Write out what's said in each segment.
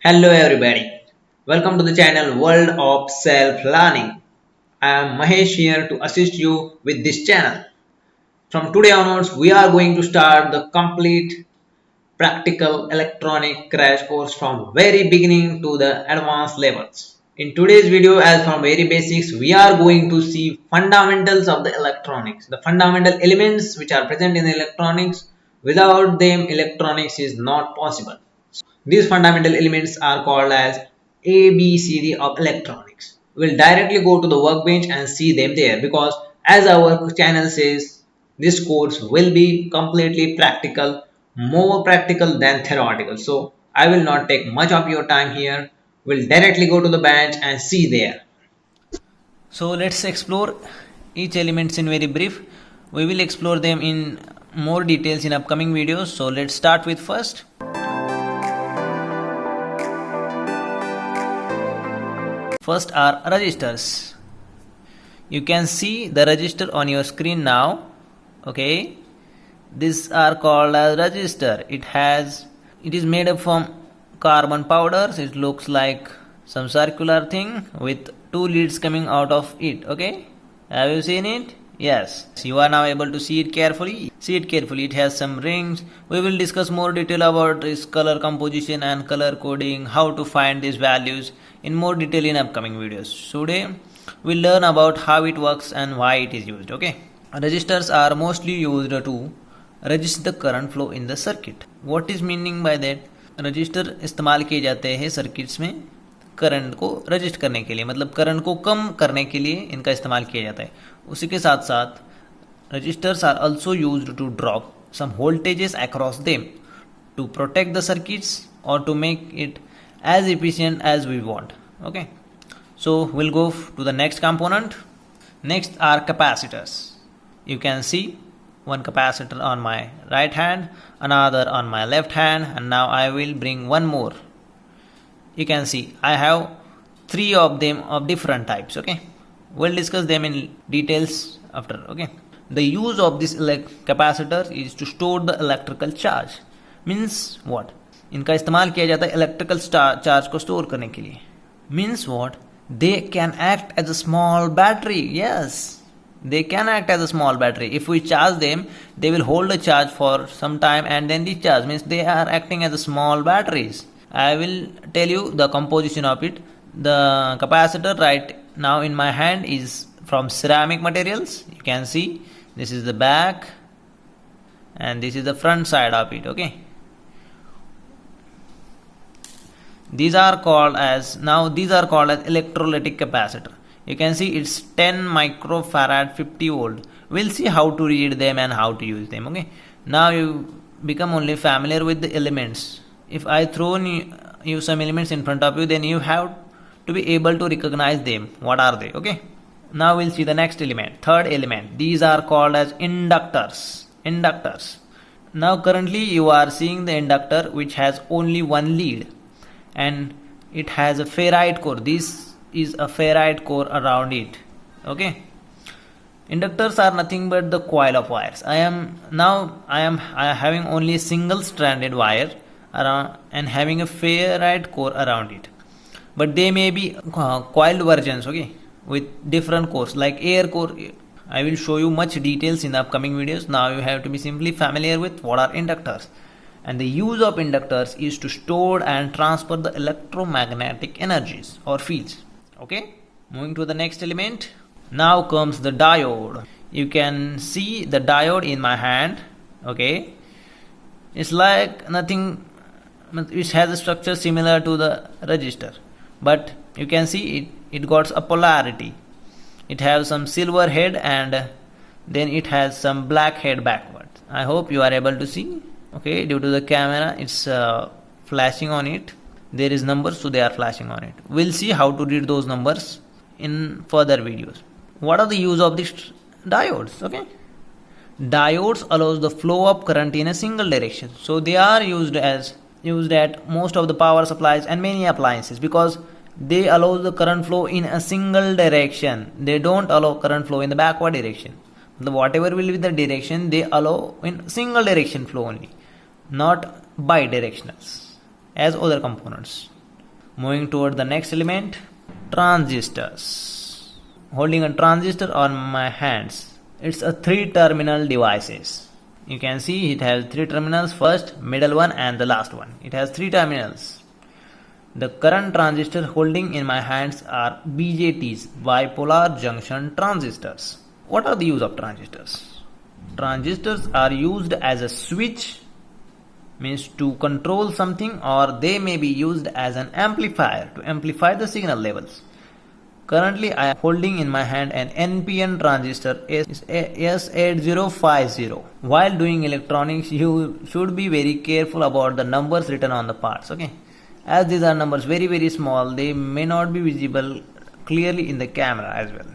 Hello everybody. Welcome to the channel World of Self Learning. I am Mahesh here to assist you with this channel. From today onwards, we are going to start the complete practical electronic crash course from very beginning to the advanced levels. In today's video, as from very basics, we are going to see fundamentals of the electronics, the fundamental elements which are present in electronics. Without them, electronics is not possible. These fundamental elements are called as ABCD of electronics. We'll directly go to the workbench and see them there because as our channel says, this course will be completely practical, more practical than theoretical. So I will not take much of your time here. We'll directly go to the bench and see there. So let's explore each elements in very brief. We will explore them in more details in upcoming videos. So let's start with first. First are registers. You can see the register on your screen now. Okay, these are called as register. It is made up from carbon powders. It looks like some circular thing with two leads coming out of it. Okay, have you seen it? Yes, you are now able to see it carefully. See it carefully. It has some rings. We will discuss more detail about its color composition and color coding, how to find these values in more detail in upcoming videos. Today we'll learn about how it works and why it is used. Okay, registers are mostly used to register the current flow in the circuit. What is meaning by that? Register इस्तेमाल किए जाते हैं circuits में current को resist करने के लिए, मतलब करंट को कम करने के लिए इनका इस्तेमाल किया जाता है. उसी के साथ साथ resistors are also used to drop some voltages across them to protect the circuits और to make it as efficient as we want. Okay, so we'll go to the next component. Next are capacitors. You can see one capacitor on my right hand, another on my left hand, and now I will bring one more. You can see I have three of them of different types. Okay, we'll discuss them in details after. Okay, the use of this capacitor is to store the electrical charge. Means what? इनका इस्तेमाल किया जाता है electrical charge को store करने के लिए. Means what? They can act as a small battery. Yes, they can act as a small battery. If we charge them, they will hold a charge for some time and then discharge. Means they are acting as a small batteries. I will tell you the composition of it. The capacitor right now in my hand is from ceramic materials. You can see this is the back and this is the front side of it. Okay, these are called as electrolytic capacitor. You can see it's 10 microfarad 50 volt. We'll see how to read them and how to use them. Okay, now you become only familiar with the elements. If I throw you some elements in front of you, then you have to be able to recognize them. What are they? Okay, now we'll see the next element, third element. These are called as inductors. Now currently you are seeing the inductor which has only one lead and it has a ferrite core. This is a ferrite core around it. Okay, inductors are nothing but the coil of wires. I am having only a single stranded wire around and having a ferrite core around it, but they may be coiled versions. Okay, with different cores like air core. I will show you much details in the upcoming videos. Now you have to be simply familiar with what are inductors. And the use of inductors is to store and transfer the electromagnetic energies or fields. Okay, moving to the next element. Now comes the diode. You can see the diode in my hand. Okay, it's like nothing. It has a structure similar to the register, but you can see it got a polarity. It has some silver head and then it has some black head backwards. I hope you are able to see. Okay, due to the camera it's flashing on it. There is numbers, so they are flashing on it. We'll see how to read those numbers in further videos. What are the use of these diodes? Okay, diodes allows the flow of current in a single direction. So they are used at most of the power supplies and many appliances because they allow the current flow in a single direction. They don't allow current flow in the backward direction. Whatever will be the direction, they allow in single direction flow only, not bidirectionals as other components. Moving toward the next element, transistors. Holding a transistor on my hands. It's a 3-terminal devices. You can see it has 3 terminals, first, middle one and the last one. It has 3 terminals. The current transistor holding in my hands are BJTs, bipolar junction transistors. What are the use of transistors? Transistors are used as a switch, means to control something, or they may be used as an amplifier to amplify the signal levels. Currently I am holding in my hand an NPN transistor S8050. While doing electronics, you should be very careful about the numbers written on the parts, okay? As these are numbers very small, they may not be visible clearly in the camera as well.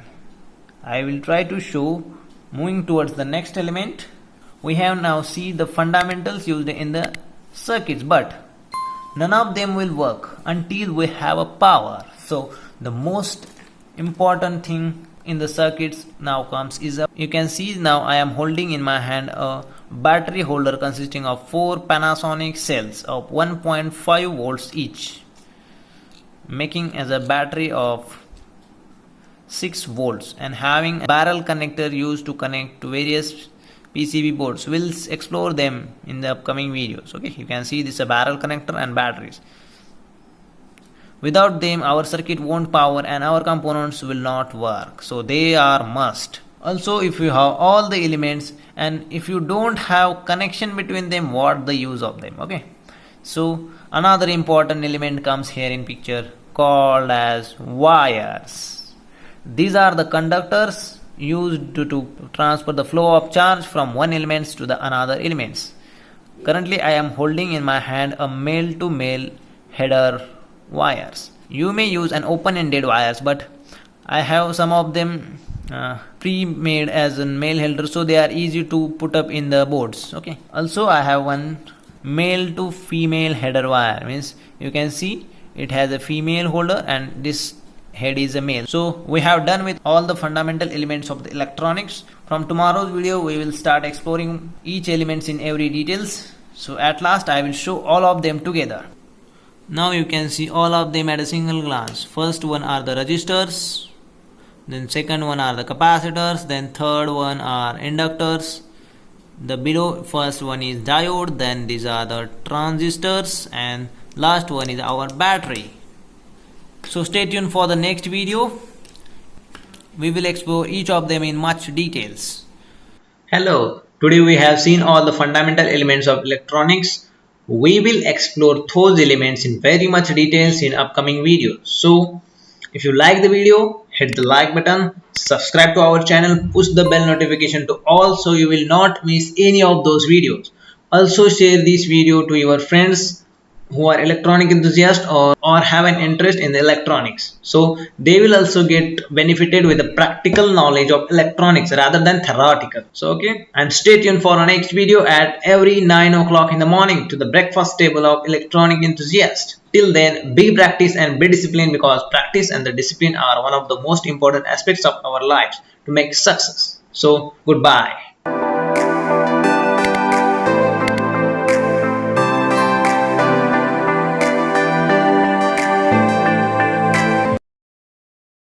I will try to show. Moving towards the next element, we have now seen the fundamentals used in the circuits, but none of them will work until we have a power. So the most important thing in the circuits now comes is you can see now I am holding in my hand a battery holder consisting of 4 Panasonic cells of 1.5 volts each, making as a battery of 6 volts, and having a barrel connector used to connect to various PCB boards. We'll explore them in the upcoming videos. Okay, you can see this is a barrel connector and batteries. Without them our circuit won't power and our components will not work, so they are must. Also, if you have all the elements and if you don't have connection between them, what the use of them? Okay, so another important element comes here in picture called as wires. These are the conductors used to transfer the flow of charge from one elements to the another elements. Currently I am holding in my hand a male to male header wires. You may use an open-ended wires, but I have some of them pre-made as a male header, so they are easy to put up in the boards. Okay, also I have one male to female header wire, means you can see it has a female holder and this head is a male. So we have done with all the fundamental elements of the electronics. From tomorrow's video we will start exploring each elements in every details. So at last I will show all of them together. Now you can see all of them at a single glance. First one are the resistors, then second one are the capacitors, then third one are inductors. The below first one is diode, then these are the transistors, and last one is our battery. So stay tuned for the next video. We will explore each of them in much details. Hello, today we have seen all the fundamental elements of electronics. We will explore those elements in very much details in upcoming videos. So if you like the video, hit the like button, subscribe to our channel, push the bell notification to all so you will not miss any of those videos. Also share this video to your friends who are electronic enthusiasts or have an interest in the electronics, so they will also get benefited with the practical knowledge of electronics rather than theoretical. So okay, and stay tuned for our next video at every 9 o'clock in the morning to the breakfast table of electronic enthusiasts. Till then, be practice and be disciplined, because practice and the discipline are one of the most important aspects of our lives to make success. So goodbye.